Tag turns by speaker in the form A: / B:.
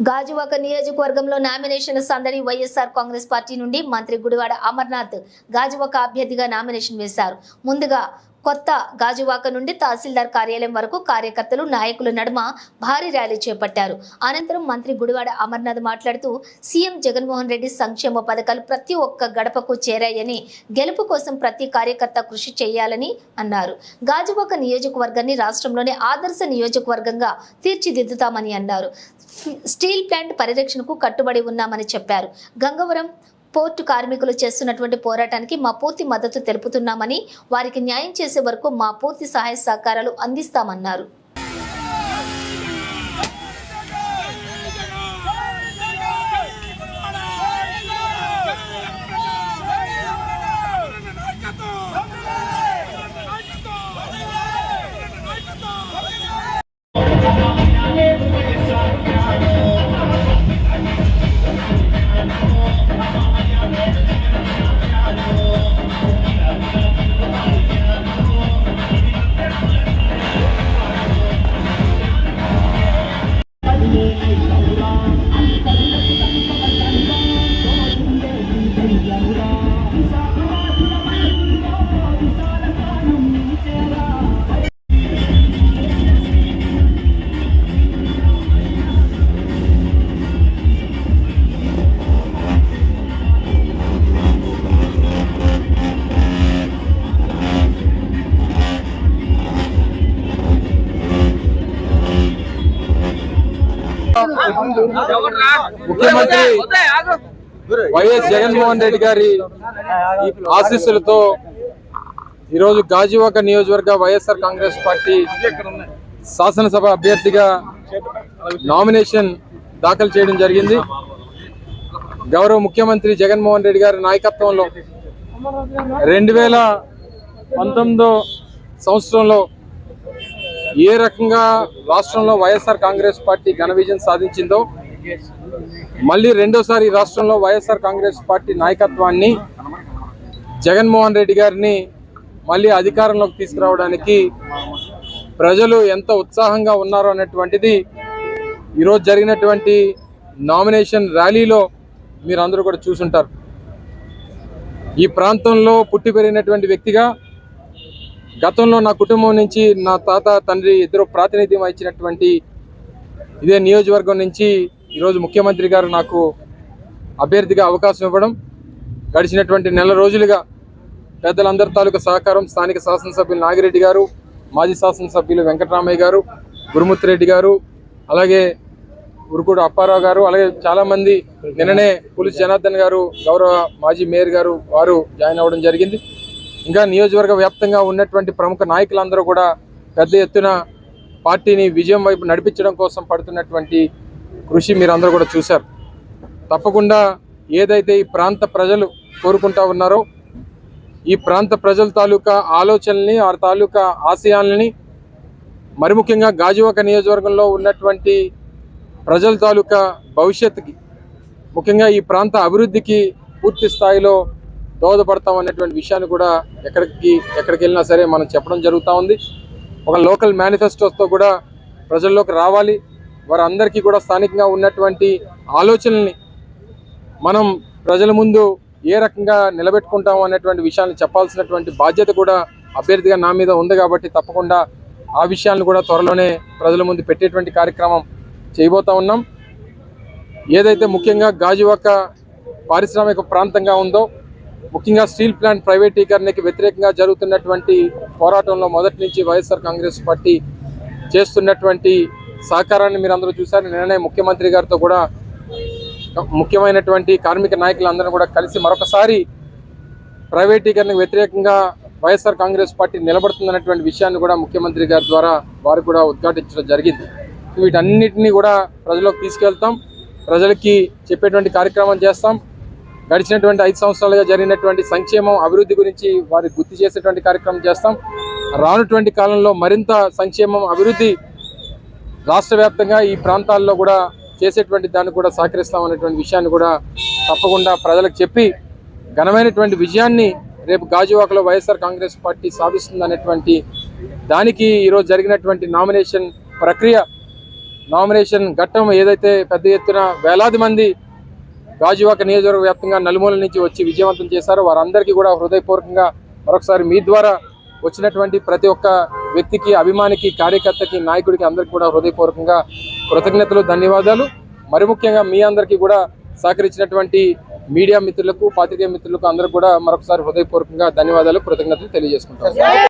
A: గాజువాక నియోజకవర్గంలో నామినేషన్ సందడి. వైఎస్ఆర్ కాంగ్రెస్ పార్టీ నుండి మంత్రి గుడివాడ అమర్నాథ్ గాజువాక అభ్యర్థిగా నామినేషన్ వేశారు. ముందుగా కొత్త గాజువాక నుండి తహసీల్దార్ కార్యాలయం వరకు కార్యకర్తలు నాయకుల నడుమ భారీ ర్యాలీ చేపట్టారు. అనంతరం మంత్రి గుడివాడ అమర్నాథ్ మాట్లాడుతూ సీఎం జగన్మోహన్ రెడ్డి సంక్షేమ పథకాలు ప్రతి ఒక్క గడపకు చేరాయని, గెలుపు కోసం ప్రతి కార్యకర్త కృషి చేయాలని అన్నారు. గాజువాక నియోజకవర్గాన్ని రాష్ట్రంలోనే ఆదర్శ నియోజకవర్గంగా తీర్చిదిద్దుతామని అన్నారు. స్టీల్ ప్లాంట్ పరిరక్షణకు కట్టుబడి ఉన్నామని చెప్పారు. గంగవరం పోర్టు కార్మికులు చేస్తున్నటువంటి పోరాటానికి మా పూర్తి మద్దతు తెలుపుతున్నామని, వారికి న్యాయం చేసే వరకు మా పూర్తి సహాయ సహకారాలు అందిస్తామన్నారు.
B: ముఖ్యమంత్రి వైఎస్ జగన్మోహన్ రెడ్డి గారి ఆశీస్సులతో ఈరోజు గాజువాక నియోజకవర్గ వైఎస్ఆర్ కాంగ్రెస్ పార్టీ శాసనసభ అభ్యర్థిగా నామినేషన్ దాఖలు చేయడం జరిగింది. గౌరవ ముఖ్యమంత్రి జగన్మోహన్ రెడ్డి గారి నాయకత్వంలో 2019 సంవత్సరంలో ఏ రకంగా రాష్ట్రంలో వైఎస్ఆర్ కాంగ్రెస్ పార్టీ ఘన విజయం సాధించిందో, మళ్ళీ రెండోసారి రాష్ట్రంలో వైఎస్ఆర్ కాంగ్రెస్ పార్టీ నాయకత్వాన్ని జగన్మోహన్ రెడ్డి గారిని మళ్ళీ అధికారంలోకి తీసుకురావడానికి ప్రజలు ఎంత ఉత్సాహంగా ఉన్నారో అనేటువంటిది ఈరోజు జరిగినటువంటి నామినేషన్ ర్యాలీలో మీరందరూ కూడా చూసుంటారు. ఈ ప్రాంతంలో పుట్టి పెరిగినటువంటి వ్యక్తిగా గతంలో నా కుటుంబం నుంచి నా తాత తండ్రి ఇద్దరు ప్రాతినిధ్యం వహించినటువంటి ఇదే నియోజకవర్గం నుంచి ఈరోజు ముఖ్యమంత్రి గారు నాకు అభ్యర్థిగా అవకాశం ఇవ్వడం, గడిచినటువంటి నెల రోజులుగా పెద్దలందరి తాలూకా సహకారం, స్థానిక శాసనసభ్యులు నాగిరెడ్డి గారు, మాజీ శాసనసభ్యులు వెంకటరామయ్య గారు, గురుమూర్తిరెడ్డి గారు, అలాగే ఉరుకుడు అప్పారావు గారు, అలాగే చాలామంది, నిన్ననే పులిస్ జనార్దన్ గారు, గౌరవ మాజీ మేయర్ గారు, వారు జాయిన్ అవ్వడం జరిగింది. ఇంకా నియోజకవర్గ వ్యాప్తంగా ఉన్నటువంటి ప్రముఖ నాయకులందరూ కూడా పెద్ద ఎత్తున పార్టీని విజయం వైపు నడిపించడం కోసం పడుతున్నటువంటి కృషి మీరందరూ కూడా చూశారు. తప్పకుండా ఏదైతే ఈ ప్రాంత ప్రజలు కోరుకుంటా ఉన్నారో, ఈ ప్రాంత ప్రజల తాలూకా ఆలోచనల్ని, ఆ తాలూకా ఆశయాలని, మరి ముఖ్యంగా గాజువాక నియోజకవర్గంలో ఉన్నటువంటి ప్రజల తాలూకా భవిష్యత్తుకి, ముఖ్యంగా ఈ ప్రాంత అభివృద్ధికి పూర్తి స్థాయిలో దోహదపడతాం అనేటువంటి విషయాన్ని కూడా ఎక్కడికి వెళ్ళినా సరే మనం చెప్పడం జరుగుతూ ఉంది. ఒక లోకల్ మేనిఫెస్టోస్తో కూడా ప్రజల్లోకి రావాలి, వారందరికీ కూడా స్థానికంగా ఉన్నటువంటి ఆలోచనల్ని మనం ప్రజల ముందు ఏ రకంగా నిలబెట్టుకుంటాం అనేటువంటి విషయాన్ని చెప్పాల్సినటువంటి బాధ్యత కూడా అభ్యర్థిగా నా మీద ఉంది. కాబట్టి తప్పకుండా ఆ విషయాలను కూడా త్వరలోనే ప్రజల ముందు పెట్టేటువంటి కార్యక్రమం చేయబోతా ఉన్నాం. ఏదైతే ముఖ్యంగా గాజువాక పారిశ్రామిక ప్రాంతంగా ఉందో, ముఖ్యంగా స్టీల్ ప్లాంట్ ప్రైవేటీకరణకి వ్యతిరేకంగా జరుగుతున్నటువంటి పోరాటంలో మొదటి నుంచి వైఎస్ఆర్ కాంగ్రెస్ పార్టీ చేస్తున్నటువంటి సహకారాన్ని మీరందరూ చూశారు. నిన్ననే ముఖ్యమంత్రి గారితో కూడా ముఖ్యమైనటువంటి కార్మిక నాయకులందరూ కూడా కలిసి మరొకసారి ప్రైవేటీకరణకు వ్యతిరేకంగా వైఎస్ఆర్ కాంగ్రెస్ పార్టీ నిలబడుతుందన్నటువంటి విషయాన్ని కూడా ముఖ్యమంత్రి గారి ద్వారా వారు కూడా ఉద్ఘాటించడం జరిగింది. వీటన్నిటినీ కూడా ప్రజలకు తీసుకెళ్తాం, ప్రజలకి చెప్పేటువంటి కార్యక్రమం చేస్తాం. గడిచినటువంటి 5 సంవత్సరాలుగా జరిగినటువంటి సంక్షేమం, అభివృద్ధి గురించి వారికి గుర్తు చేసేటువంటి కార్యక్రమం చేస్తాం. రానుటువంటి కాలంలో మరింత సంక్షేమం, అభివృద్ధి రాష్ట్ర వ్యాప్తంగా ఈ ప్రాంతాల్లో కూడా చేసేటువంటి దాన్ని కూడా సహకరిస్తామనేటువంటి విషయాన్ని కూడా తప్పకుండా ప్రజలకు చెప్పి ఘనమైనటువంటి విజయాన్ని రేపు గాజువాకలో వైఎస్ఆర్ కాంగ్రెస్ పార్టీ సాధిస్తుందనేటువంటి దానికి ఈరోజు జరిగినటువంటి నామినేషన్ ప్రక్రియ నామినేషన్ ఘట్టం ఏదైతే పెద్ద ఎత్తున వేలాది మంది గాజువాక నియోజకవర్గ వ్యాప్తంగా నలుమూల నుంచి వచ్చి విజయవంతం చేశారో వారందరికీ కూడా హృదయపూర్వకంగా మరొకసారి మీ ద్వారా వచ్చినటువంటి ప్రతి ఒక్క వ్యక్తికి, అభిమానికి, కార్యకర్తకి, నాయకుడికి అందరికీ కూడా హృదయపూర్వకంగా కృతజ్ఞతలు, ధన్యవాదాలు. మరి ముఖ్యంగా మీ అందరికీ కూడా సహకరించినటువంటి మీడియా మిత్రులకు, పాత్రికేయ మిత్రులకు అందరికీ కూడా మరొకసారి హృదయపూర్వకంగా ధన్యవాదాలు, కృతజ్ఞతలు తెలియజేసుకుంటాం.